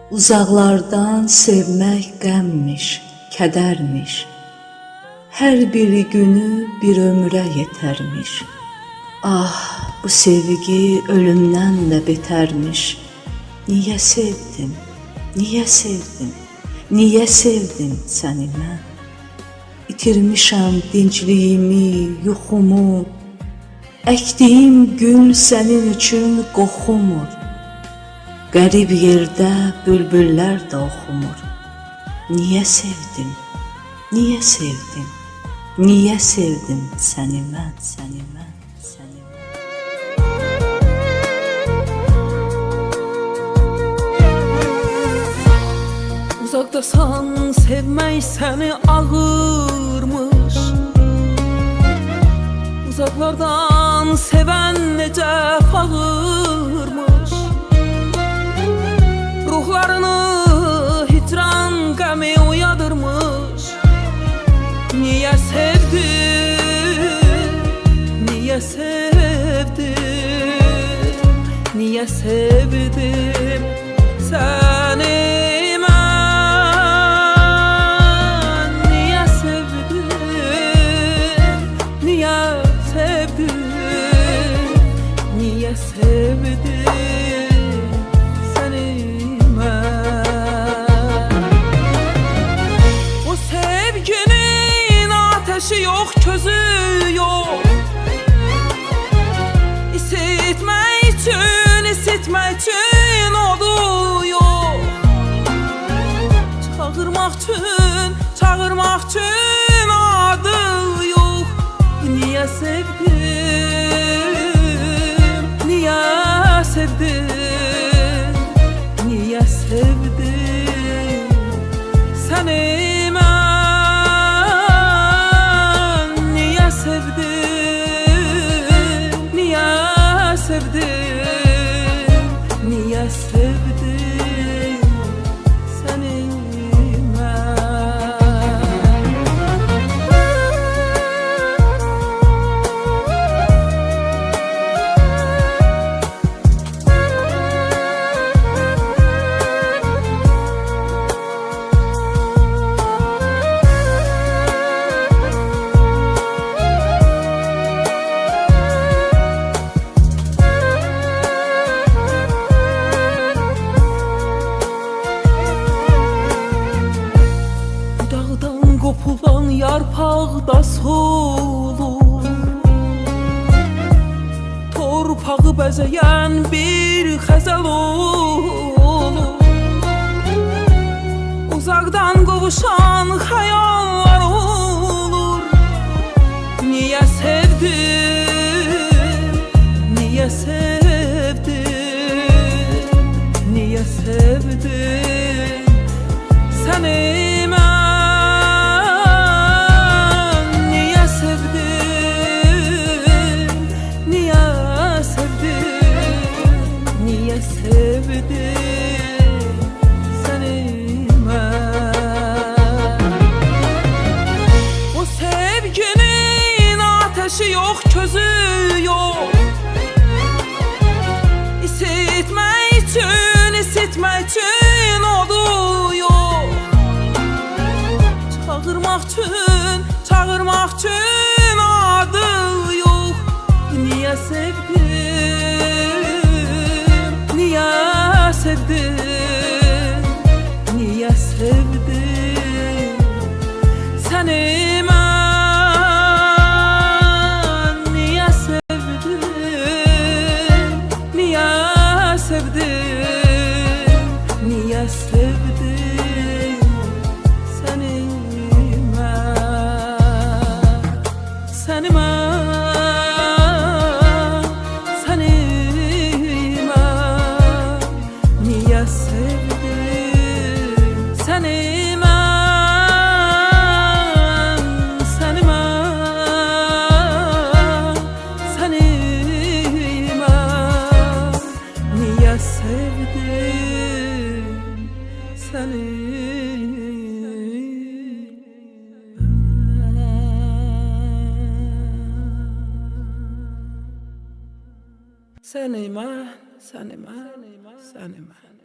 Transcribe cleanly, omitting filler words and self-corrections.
Uzaqlardan sevmək qəmmiş, kədərmiş. Hər bir günü bir ömrə yetərmiş. Ah, bu sevgi ölümdən də betərmiş. Niyə sevdim, niyə sevdim, niyə sevdim səni mən? İtirmişəm dincliyimi, yuxumu. Əkdiyim gül sənin üçün qoxumur. Qərib yerdə bülbüllər də oxumur. Niyə sevdim, niyə sevdim, niyə sevdim səni mən, səni mən, səni mən. Uzaqdasan sevmək səni ağırmış. Uzaqlardan sevən necə fağırmış. Ruhlarını hicran qəmi uyadırmış. Niyə sevdim, niyə sevdim, niyə sevdim səni mən? Niyə sevdim, niyə sevdim, niyə sevdim səni mən? O sevginin ateşi yox, közü yox. İsitmək üçün, isitmək üçün odu yox. Çağırmaq üçün, çağırmaq üçün adı yox. Niyə sevdim, niyə sevdim, niyə sevdim səni mən? Niyə sevdim, niyə sevdim, niyə sevdim səni qopulan yarpaqda solur. Torpağı bəzəyən bir xəzəl olur. Uzaqdan qovuşan xəyallar olur. Niyə sevdim, niyə sevdim, niyə sevdim səni mən? Sevdim səni mən. O sevginin ateşi yox, közü yox. İsitmək üçün, isitmək üçün odu yox. Çağırmaq üçün, çağırmaq üçün adı yox. Niyə sevdim, niyə sevdim, niyə sevdim səni mən? Niyə sevdim, niyə sevdim, niyə sevdim səni mən? Səni mən, səni sevdim səni mən, səni mən, səni mən. Niyə sevdim səni mən? Səni mən, səni mən, səni mən.